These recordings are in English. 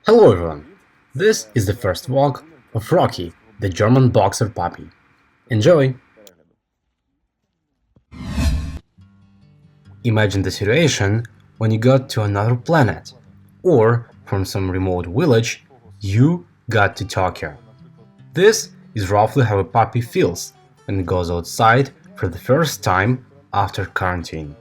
Hello everyone! This is the first walk of Rocky, the German boxer puppy. Enjoy! Imagine the situation when you got to another planet, or from some remote village, you got to Tokyo. This is roughly how a puppy feels when it goes outside for the first time after quarantine.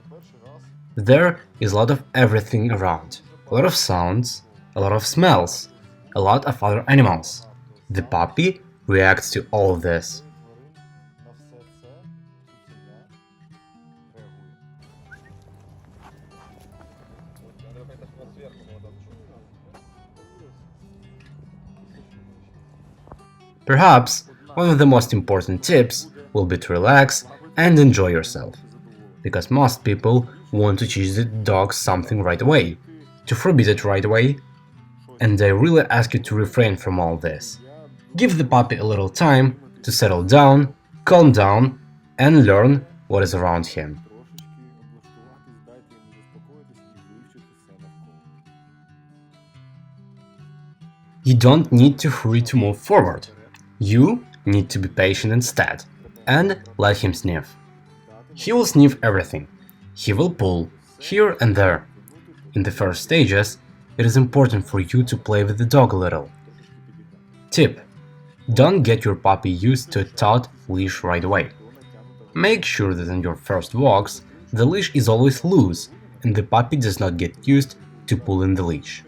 There is a lot of everything around, a lot of sounds, a lot of smells, a lot of other animals. The puppy reacts to all of this. Perhaps one of the most important tips will be to relax and enjoy yourself, because most people want to teach the dog something right away, to forbid it right away, and I really ask you to refrain from all this. Give the puppy a little time to settle down, calm down, and learn what is around him. You don't need to hurry to move forward. You need to be patient instead, and let him sniff. He will sniff everything. He will pull, here and there. In the first stages, it is important for you to play with the dog a little. Tip: don't get your puppy used to a taut leash right away. Make sure that on your first walks, the leash is always loose and the puppy does not get used to pulling the leash.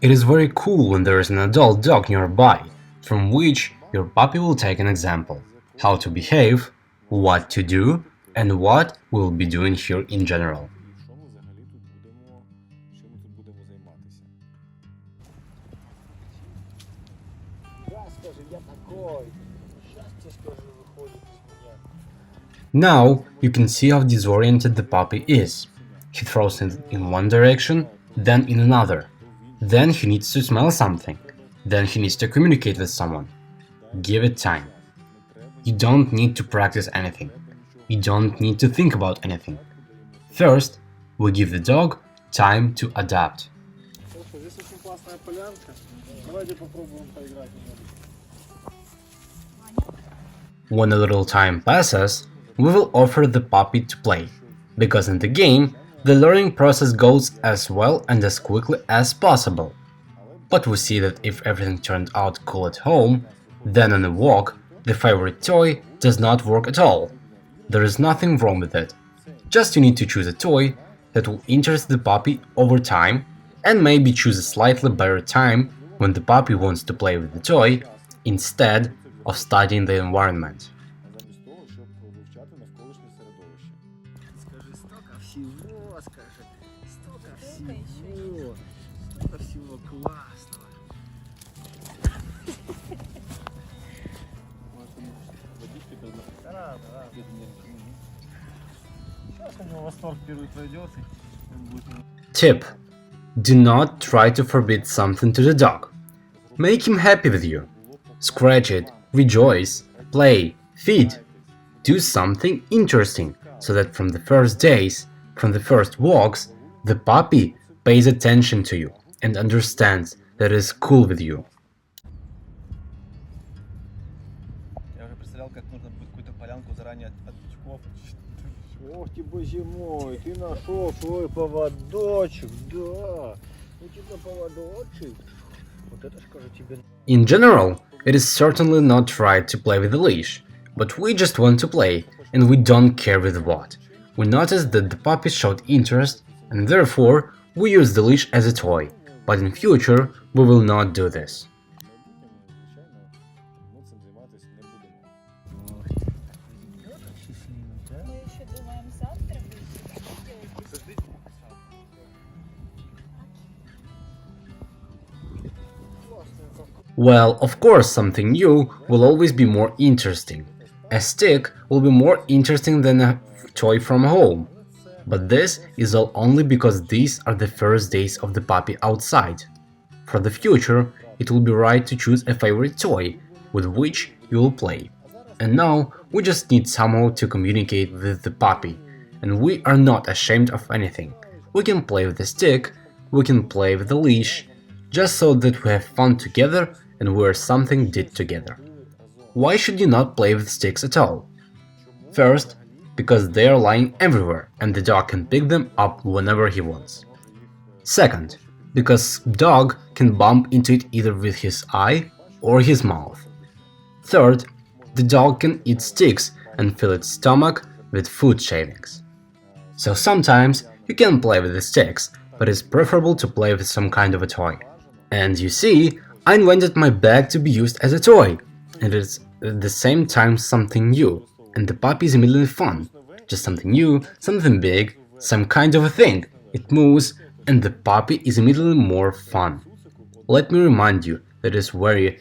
It is very cool when there is an adult dog nearby, from which your puppy will take an example, how to behave, what to do, and what we'll be doing here in general. Now you can see how disoriented the puppy is. He throws it in one direction, then in another. Then he needs to smell something. Then he needs to communicate with someone. Give it time. You don't need to practice anything. You don't need to think about anything. First, we give the dog time to adapt. When a little time passes, we will offer the puppy to play, because in the game, the learning process goes as well and as quickly as possible. But we see that if everything turned out cool at home, then on a walk, the favorite toy does not work at all. There is nothing wrong with it. Just you need to choose a toy that will interest the puppy over time, and maybe choose a slightly better time when the puppy wants to play with the toy, instead of studying the environment. Tip: do not try to forbid something to the dog. Make him happy with you. Scratch it, rejoice, play, feed. Do something interesting so that from the first days, from the first walks, the puppy pays attention to you and understands that it is cool with you. Ох ты, боже мой, ты нашел свой поводочек, да. У тебя поводочек. Вот это скажу тебе. In general, it is certainly not right to play with the leash, but we just want to play, and we don't care with what. We noticed that the puppy showed interest, and therefore we use the leash as a toy, but in future we will not do this. Well, of course, something new will always be more interesting. A stick will be more interesting than a toy from home. But this is all only because these are the first days of the puppy outside. For the future, it will be right to choose a favorite toy with which you will play. And now we just need somehow to communicate with the puppy, and we are not ashamed of anything. We can play with the stick, we can play with the leash, just so that we have fun together and we are something did together. Why should you not play with sticks at all? First, because they are lying everywhere and the dog can pick them up whenever he wants. Second, because dog can bump into it either with his eye or his mouth. Third, the dog can eat sticks and fill its stomach with food shavings. So sometimes you can play with the sticks, but it's preferable to play with some kind of a toy. And you see, I invented my bag to be used as a toy, and it's at the same time something new, and the puppy is immediately fun. Just something new, something big, some kind of a thing. It moves, and the puppy is immediately more fun. Let me remind you that it's very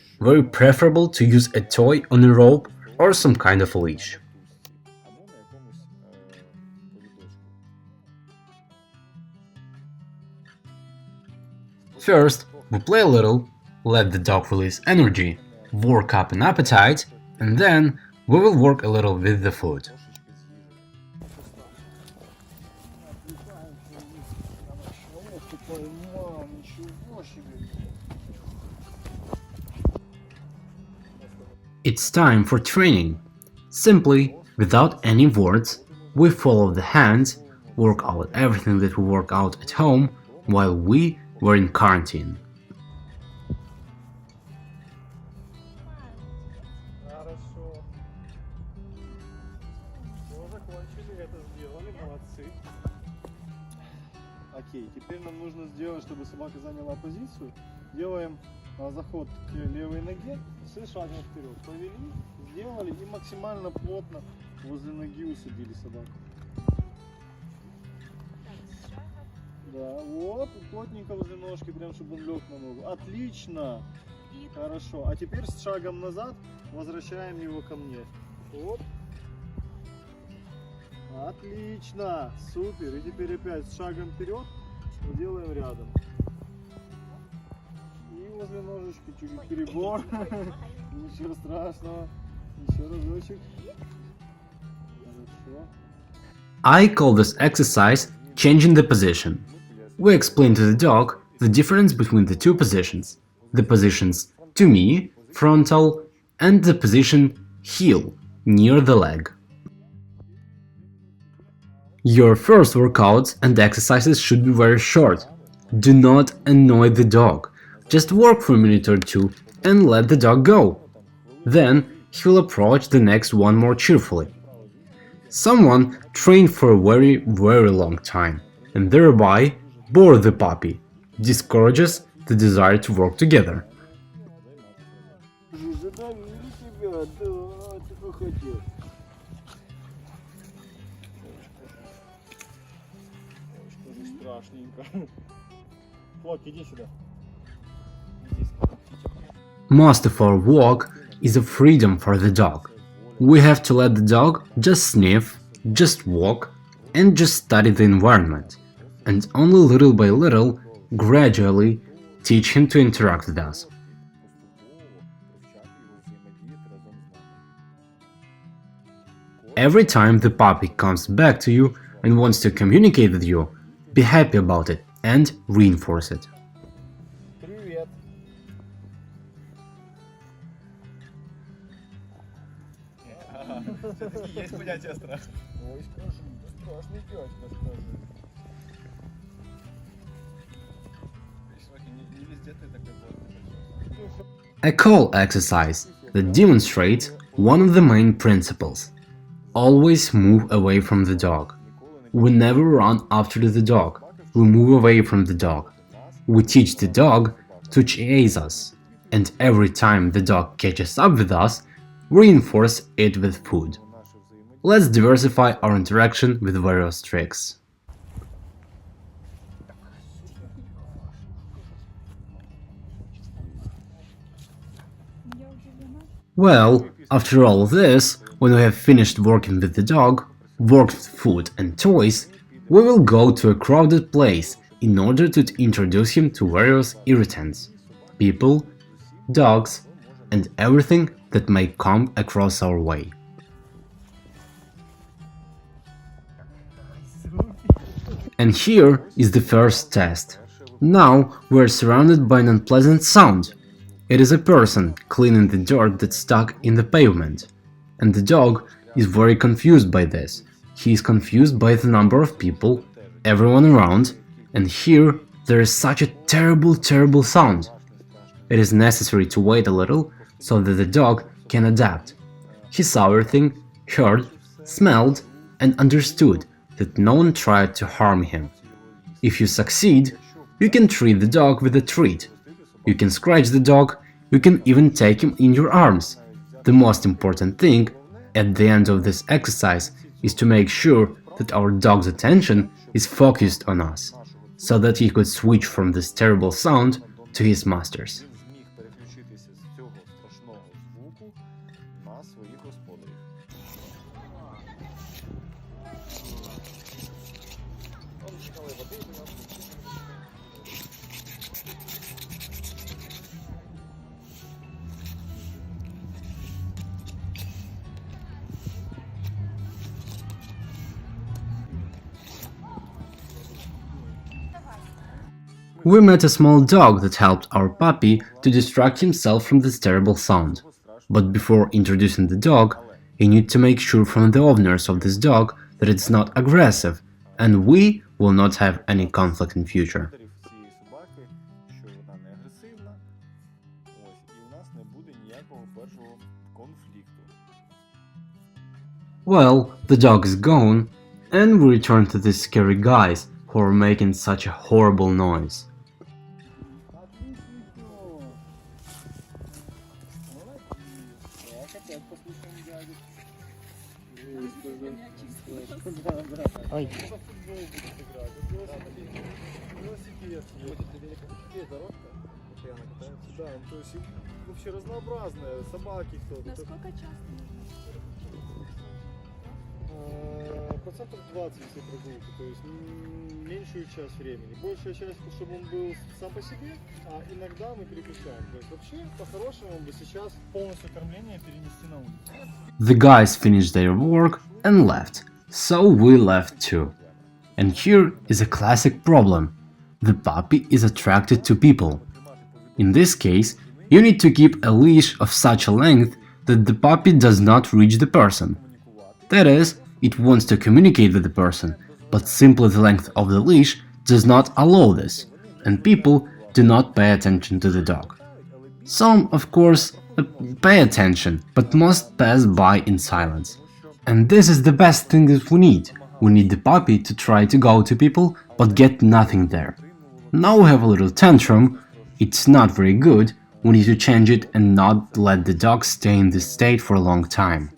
preferable to use a toy on a rope or some kind of a leash. First, we play a little, let the dog release energy, work up an appetite, and then we will work a little with the food. It's time for training. Simply, without any words, we follow the hands, work out everything that we work out at home while we were in quarantine. Хорошо. Все закончили, это сделали, молодцы. Окей, теперь нам нужно сделать, чтобы собака заняла позицию. Делаем заход к левой ноге с шагом вперед. Повели, сделали и максимально плотно возле ноги усадили собаку. Да, вот, плотненько возле ножки, прям чтобы он лег на ногу. Отлично! Хорошо. А теперь с шагом назад возвращаем его ко мне. Оп. Отлично! Супер! И теперь опять с шагом вперед мы делаем рядом. И возле ножечки чуть перебор. Ничего страшного. Еще разочек. Хорошо. I call this exercise changing the position. We explain to the dog the difference between the two positions. The positions to me, frontal, and the position heel, near the leg. Your first workouts and exercises should be very short. Do not annoy the dog. Just work for a minute or two and let the dog go. Then he will approach the next one more cheerfully. Someone trained for a very long time and thereby bore the puppy, discourages the desire to work together. Задавили тебя, да, ты как хотел. Что же страшненько. Флок, иди сюда. Most of our work is a freedom for the dog. We have to let the dog just sniff, just walk, and just study the environment, and only little by little, gradually, teach him to interact with us. Every time the puppy comes back to you and wants to communicate with you, be happy about it and reinforce it. Привет. Все-таки есть понятие страха. Ой, скажи, страшный дядька, скажи. Не везде ты такой плотный. A call exercise that demonstrates one of the main principles. Always move away from the dog. We never run after the dog. We move away from the dog. We teach the dog to chase us. And every time the dog catches up with us, reinforce it with food. Let's diversify our interaction with various tricks. Well, after all this, when we have finished working with the dog, worked with food and toys, we will go to a crowded place in order to introduce him to various irritants, people, dogs, and everything that may come across our way. And here is the first test. Now we are surrounded by an unpleasant sound. It is a person cleaning the dirt that's stuck in the pavement. And the dog is very confused by this. He is confused by the number of people, everyone around, and here there is such a terrible sound. It is necessary to wait a little so that the dog can adapt. He saw everything, heard, smelled, and understood that no one tried to harm him. If you succeed, you can treat the dog with a treat. You can scratch the dog, you can even take him in your arms. The most important thing at the end of this exercise is to make sure that our dog's attention is focused on us, so that he could switch from this terrible sound to his masters. We met a small dog that helped our puppy to distract himself from this terrible sound. But before introducing the dog, you need to make sure from the owners of this dog that it's not aggressive, and we will not have any conflict in future. Well, the dog is gone, and we return to these scary guys who are making such a horrible noise. Ой. Да, то есть вообще разнообразные собаки кто-то. Насколько часто Процентов 20 если прогулки, то есть меньшую часть времени. Большая часть, чтобы он был сам по себе, а иногда мы переключаем. То есть вообще, по-хорошему, бы сейчас полностью кормление перенести на улицу. The guys finished their work and left, so we left too. And here is a classic problem. The puppy is attracted to people. In this case, you need to keep a leash of such a length that the puppy does not reach the person. That is, it wants to communicate with the person, but simply the length of the leash does not allow this, and people do not pay attention to the dog. Some, of course, pay attention, but must pass by in silence. And this is the best thing that we need. We need the puppy to try to go to people, but get nothing there. Now we have a little tantrum. It's not very good. We need to change it and not let the dog stay in this state for a long time.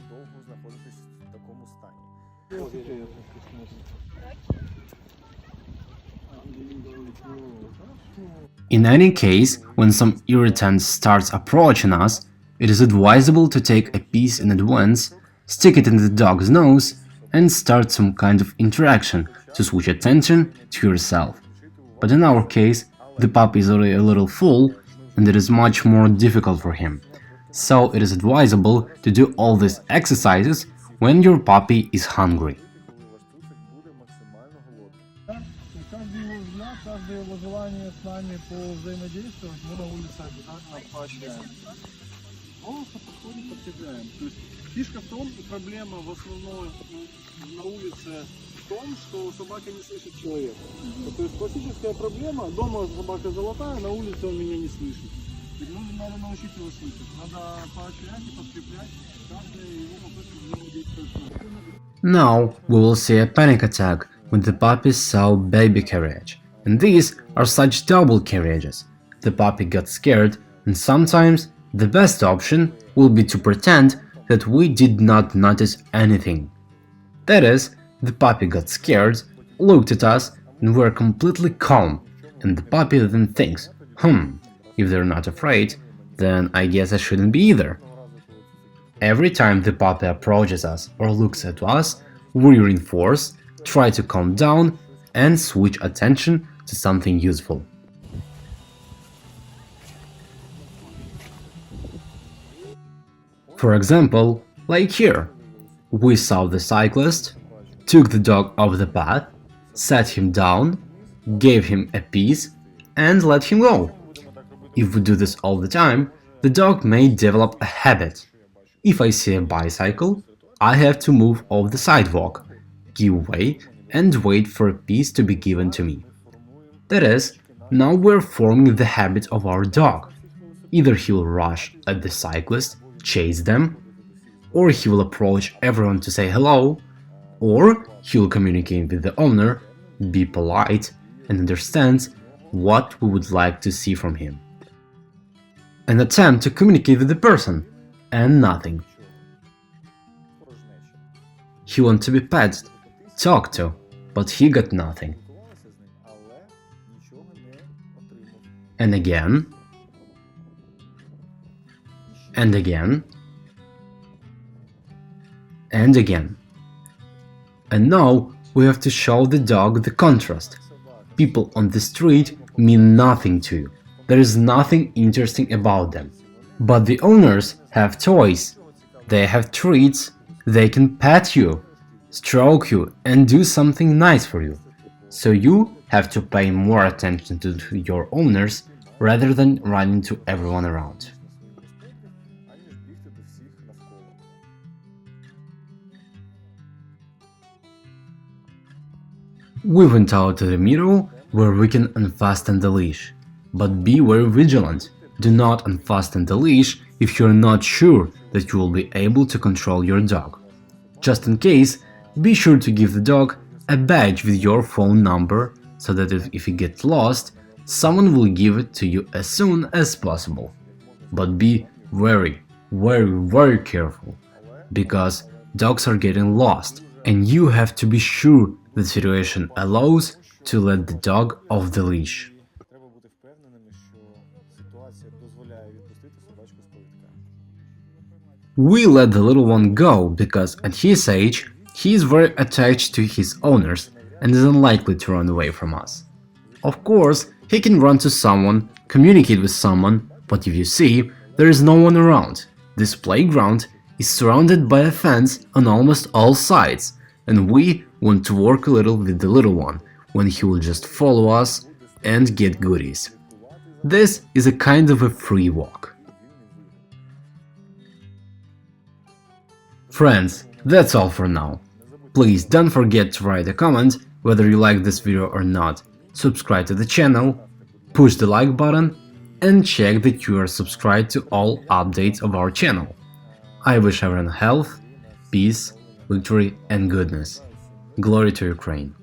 In any case, when some irritant starts approaching us, it is advisable to take a piece in advance, stick it in the dog's nose, and start some kind of interaction to switch attention to yourself. But in our case, the puppy is already a little full, and it is much more difficult for him. So it is advisable to do all these exercises when your puppy is hungry. Каждый его взгляд, каждое его желание с нами повзаимодействовать, мы на улице обязательно поощряем. Просто подходим, подкрепляем. То есть фишка в том, и проблема в основном на улице в том, что собака не слышит человека. То есть классическая проблема, дома собака золотая, на улице он меня не слышит. Надо научить его слышать, надо поощрять и подкреплять каждое его попытку взаимодействовать с нами. Now we will see a panic attack when the puppy saw baby carriage, and these are such double carriages. The puppy got scared, and sometimes the best option will be to pretend that we did not notice anything. That is, the puppy got scared, looked at us, and were completely calm, and the puppy then thinks, if they're not afraid, then I guess I shouldn't be either. Every time the puppy approaches us or looks at us, we reinforce, try to calm down, and switch attention to something useful. For example, like here, we saw the cyclist, took the dog off the path, sat him down, gave him a piece, and let him go. If we do this all the time, the dog may develop a habit. If I see a bicycle, I have to move off the sidewalk, give way, and wait for a piece to be given to me. That is, now we're forming the habit of our dog. Either he will rush at the cyclist, chase them, or he will approach everyone to say hello, or he will communicate with the owner, be polite, and understand what we would like to see from him. An attempt to communicate with the person, and nothing. He wants to be pet, talked to, but he got nothing. And again, and again, and again. And now we have to show the dog the contrast. People on the street mean nothing to you. There is nothing interesting about them. But the owners have toys. They have treats. They can pet you, stroke you, and do something nice for you. So you have to pay more attention to your owners rather than running to everyone around. We went out to the middle where we can unfasten the leash. But be very vigilant. Do not unfasten the leash if you're not sure that you will be able to control your dog. Just in case, be sure to give the dog a badge with your phone number so that if it gets lost, someone will give it to you as soon as possible. But be very, very careful, because dogs are getting lost and you have to be sure the situation allows to let the dog off the leash. We let the little one go because at his age, he is very attached to his owners and is unlikely to run away from us. Of course, he can run to someone, communicate with someone, but if you see, there is no one around. This playground is surrounded by a fence on almost all sides, and we want to work a little with the little one, when he will just follow us and get goodies. This is a kind of a free walk. Friends, that's all for now. Please don't forget to write a comment whether you like this video or not, subscribe to the channel, push the like button, and check that you are subscribed to all updates of our channel. I wish everyone health, peace, victory and goodness. Glory to Ukraine.